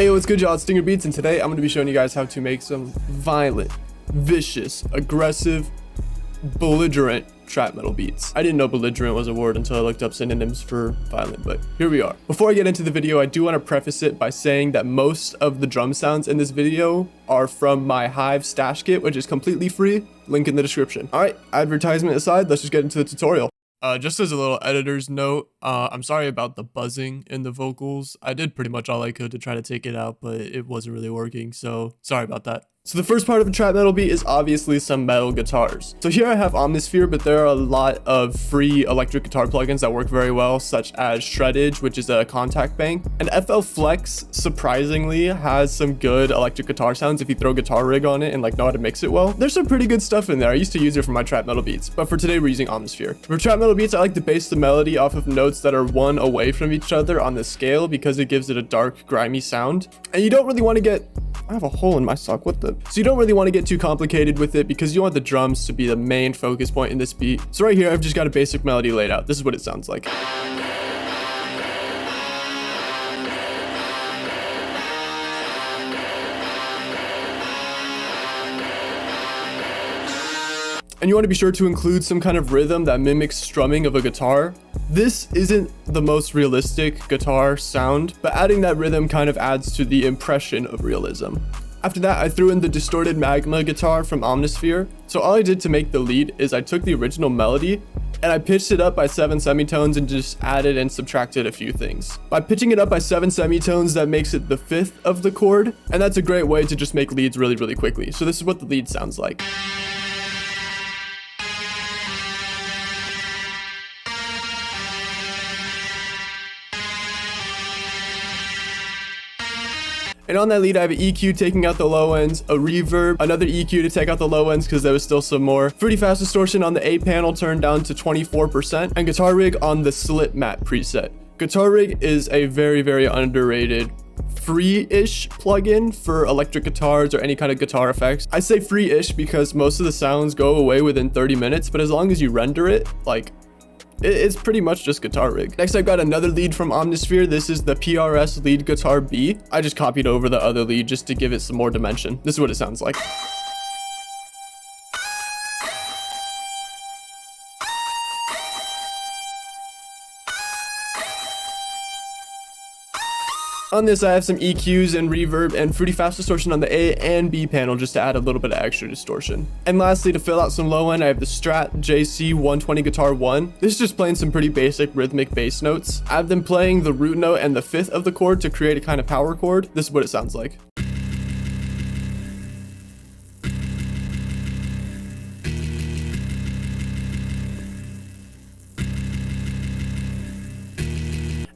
Hey, what's good, y'all? It's Stinger Beats, and today I'm going to be showing you guys how to make some violent, vicious, aggressive, belligerent trap metal beats. I didn't know belligerent was a word until I looked up synonyms for violent, but here we are. Before I get into the video, I do want to preface it by saying that most of the drum sounds in this video are from my Hive stash kit, which is completely free. Link in the description. All right, advertisement aside, let's just get into the tutorial. Just as a little editor's note, I'm sorry about the buzzing in the vocals. I did pretty much all I could to try to take it out, but it wasn't really working, so sorry about that. So the first part of a trap metal beat is obviously some metal guitars. So here I have Omnisphere, but there are a lot of free electric guitar plugins that work very well, such as Shreddage, which is a contact bank. And FL Flex, surprisingly, has some good electric guitar sounds if you throw Guitar Rig on it and know how to mix it well. There's some pretty good stuff in there. I used to use it for my trap metal beats, but for today we're using Omnisphere. For trap metal beats, I like to base the melody off of notes that are one away from each other on the scale because it gives it a dark, grimy sound. And you don't really want to get... I have a hole in my sock, what the? So you don't really want to get too complicated with it because you want the drums to be the main focus point in this beat. So right here, I've just got a basic melody laid out. This is what it sounds like. And you want to be sure to include some kind of rhythm that mimics strumming of a guitar. This isn't the most realistic guitar sound, but adding that rhythm kind of adds to the impression of realism. After that, I threw in the distorted magma guitar from Omnisphere. So all I did to make the lead is I took the original melody and I pitched it up by 7 semitones and just added and subtracted a few things. By pitching it up by 7 semitones, that makes it the 5th of the chord, and that's a great way to just make leads really, really quickly. So this is what the lead sounds like. And on that lead, I have an EQ taking out the low ends, a reverb, another EQ to take out the low ends because there was still some more. Pretty fast distortion on the A panel turned down to 24%, and Guitar Rig on the Slip Mat preset. Guitar Rig is a very, very underrated free-ish plugin for electric guitars or any kind of guitar effects. I say free-ish because most of the sounds go away within 30 minutes, but as long as you render it, it's pretty much just Guitar Rig. Next, I've got another lead from Omnisphere. This is the PRS lead guitar B. I just copied over the other lead just to give it some more dimension. This is what it sounds like. On this, I have some EQs and reverb and pretty fast distortion on the A and B panel just to add a little bit of extra distortion. And lastly, to fill out some low end, I have the Strat JC 120 Guitar 1. This is just playing some pretty basic rhythmic bass notes. I've been playing the root note and the 5th of the chord to create a kind of power chord. This is what it sounds like.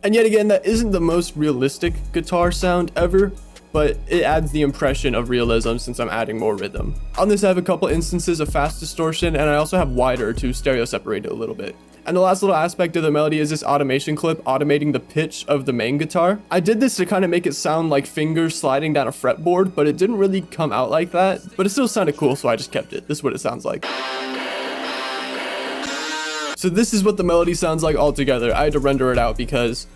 And yet again, that isn't the most realistic guitar sound ever, but it adds the impression of realism since I'm adding more rhythm. On this, I have a couple instances of fast distortion, and I also have wider to stereo separate it a little bit. And the last little aspect of the melody is this automation clip automating the pitch of the main guitar. I did this to kind of make it sound like fingers sliding down a fretboard, but it didn't really come out like that. But it still sounded cool, so I just kept it. This is what it sounds like. So this is what the melody sounds like all together. I had to render it out because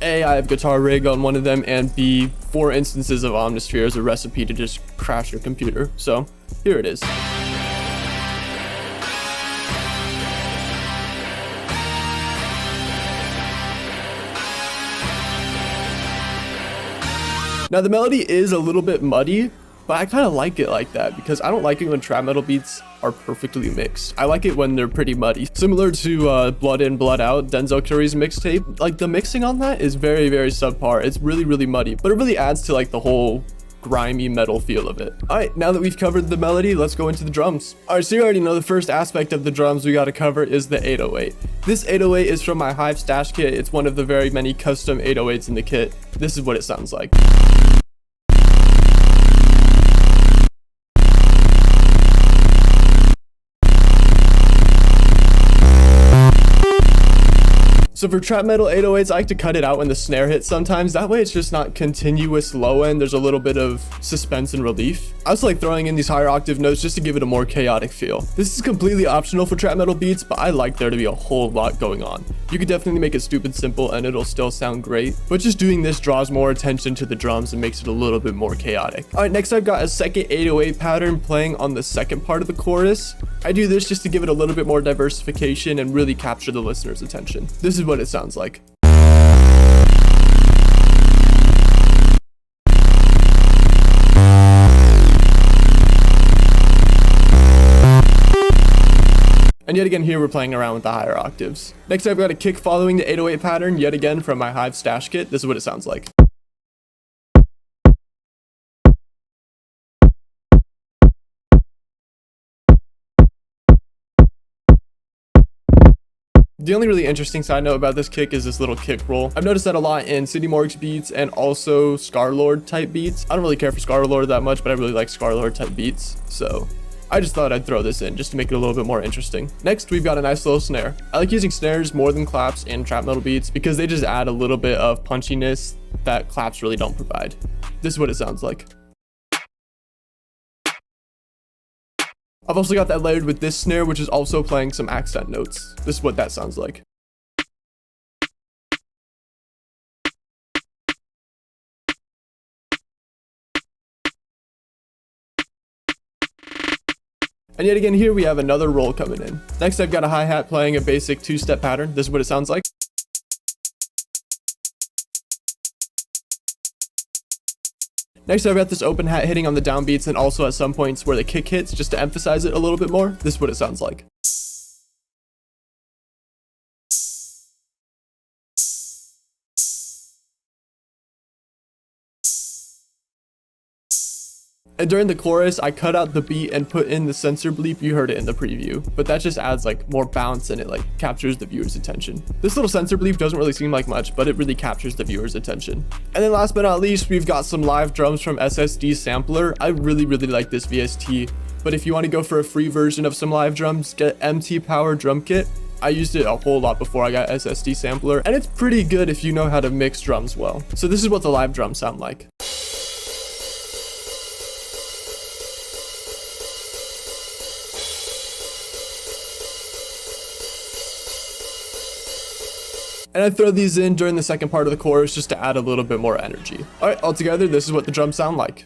A, I have Guitar Rig on one of them, and B, 4 instances of Omnisphere is a recipe to just crash your computer. So here it is. Now the melody is a little bit muddy, but I kind of like it like that because I don't like it when trap metal beats are perfectly mixed. I like it when they're pretty muddy. Similar to Blood In, Blood Out, Denzel Curry's mixtape. The mixing on that is very, very subpar. It's really, really muddy, but it really adds to the whole grimy metal feel of it. All right, now that we've covered the melody, let's go into the drums. All right, so you already know the first aspect of the drums we got to cover is the 808. This 808 is from my Hive stash kit. It's one of the very many custom 808s in the kit. This is what it sounds like. So for trap metal 808s, I like to cut it out when the snare hits sometimes. That way it's just not continuous low end. There's a little bit of suspense and relief. I also like throwing in these higher octave notes just to give it a more chaotic feel. This is completely optional for trap metal beats, but I like there to be a whole lot going on. You could definitely make it stupid simple and it'll still sound great, but just doing this draws more attention to the drums and makes it a little bit more chaotic. All right, next I've got a second 808 pattern playing on the second part of the chorus. I do this just to give it a little bit more diversification and really capture the listener's attention. This is what it sounds like. And yet again, here we're playing around with the higher octaves. Next, I've got a kick following the 808 pattern, yet again from my Hive stash kit. This is what it sounds like. The only really interesting side note about this kick is this little kick roll. I've noticed that a lot in City Morgue's beats and also scarlxrd type beats. I don't really care for scarlxrd that much, but I really like scarlxrd type beats. So I just thought I'd throw this in just to make it a little bit more interesting. Next, we've got a nice little snare. I like using snares more than claps in trap metal beats because they just add a little bit of punchiness that claps really don't provide. This is what it sounds like. I've also got that layered with this snare, which is also playing some accent notes. This is what that sounds like. And yet again, here we have another roll coming in. Next, I've got a hi-hat playing a basic two-step pattern. This is what it sounds like. Next, I've got this open hat hitting on the downbeats and also at some points where the kick hits just to emphasize it a little bit more. This is what it sounds like. And during the chorus, I cut out the beat and put in the censor bleep. You heard it in the preview, but that just adds like more bounce and it like captures the viewer's attention. This little censor bleep doesn't really seem like much, but it really captures the viewer's attention. And then last but not least, we've got some live drums from SSD Sampler. I really like this VST, but if you want to go for a free version of some live drums, get MT Power drum kit. I used it a whole lot before I got SSD Sampler, and it's pretty good if you know how to mix drums well. So this is what the live drums sound like. And I throw these in during the second part of the chorus just to add a little bit more energy. All right, altogether, this is what the drums sound like.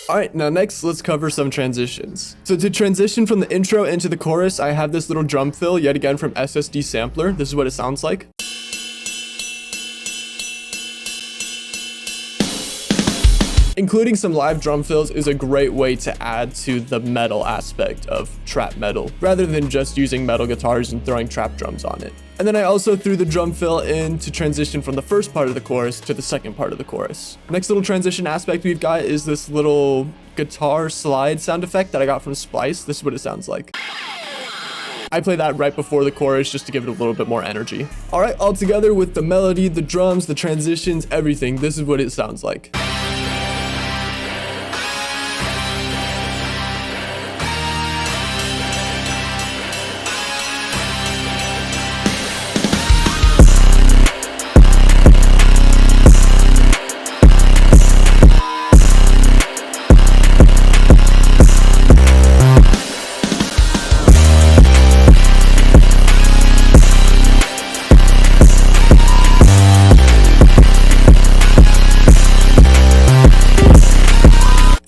Alright, now next let's cover some transitions. So to transition from the intro into the chorus, I have this little drum fill yet again from SSD Sampler. This is what it sounds like. Including some live drum fills is a great way to add to the metal aspect of trap metal, rather than just using metal guitars and throwing trap drums on it. And then I also threw the drum fill in to transition from the first part of the chorus to the second part of the chorus. Next little transition aspect we've got is this little guitar slide sound effect that I got from Splice. This is what it sounds like. I play that right before the chorus just to give it a little bit more energy. All right, all together with the melody, the drums, the transitions, everything, this is what it sounds like.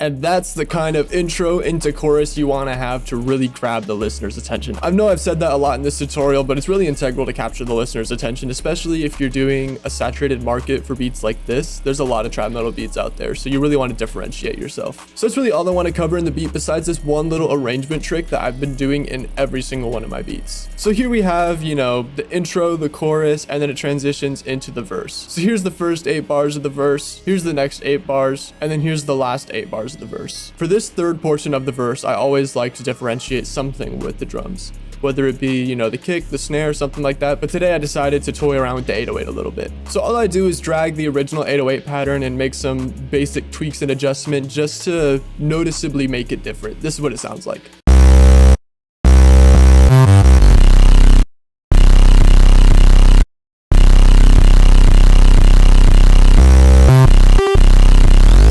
And that's the kind of intro into chorus you want to have to really grab the listener's attention. I know I've said that a lot in this tutorial, but it's really integral to capture the listener's attention, especially if you're doing a saturated market for beats like this. There's a lot of trap metal beats out there, so you really want to differentiate yourself. So that's really all I want to cover in the beat besides this one little arrangement trick that I've been doing in every single one of my beats. So here we have, you know, the intro, the chorus, and then it transitions into the verse. So here's the first 8 bars of the verse, here's the next 8 bars, and then here's the last 8 bars of the verse. verse. For this third portion of the verse, I always like to differentiate something with the drums, whether it be, you know, the kick, the snare, something like that. But today I decided to toy around with the 808 a little bit. So all I do is drag the original 808 pattern and make some basic tweaks and adjustment just to noticeably make it different. This is what it sounds like.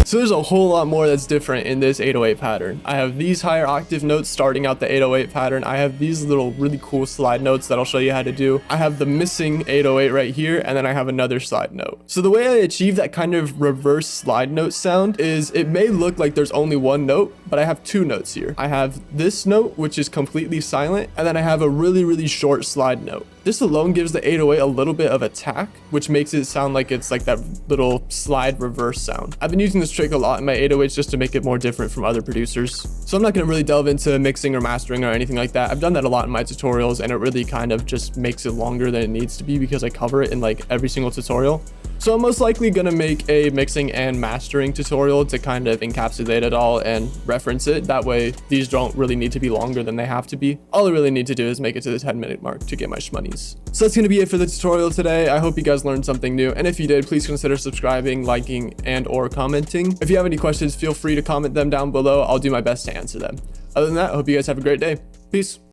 So there's a whole lot more that's different in this 808 pattern. I have these higher octave notes starting out the 808 pattern. I have these little really cool slide notes that I'll show you how to do. I have the missing 808 right here, and then I have another slide note. So the way I achieve that kind of reverse slide note sound is it may look like there's only one note, but I have two notes here. I have this note, which is completely silent, and then I have a really, really short slide note. This alone gives the 808 a little bit of attack, which makes it sound like it's like that little slide reverse sound. I've been using this trick a lot in my 808s just to make it more different from other producers. So I'm not going to really delve into mixing or mastering or anything like that. I've done that a lot in my tutorials, and it really kind of just makes it longer than it needs to be because I cover it in like every single tutorial. So I'm most likely going to make a mixing and mastering tutorial to kind of encapsulate it all and reference it. That way these don't really need to be longer than they have to be. All I really need to do is make it to the 10-minute mark to get my shmoneys. So that's going to be it for the tutorial today. I hope you guys learned something new. And if you did, please consider subscribing, liking, and or commenting. If you have any questions, feel free to comment them down below. I'll do my best to answer them. Other than that, I hope you guys have a great day. Peace.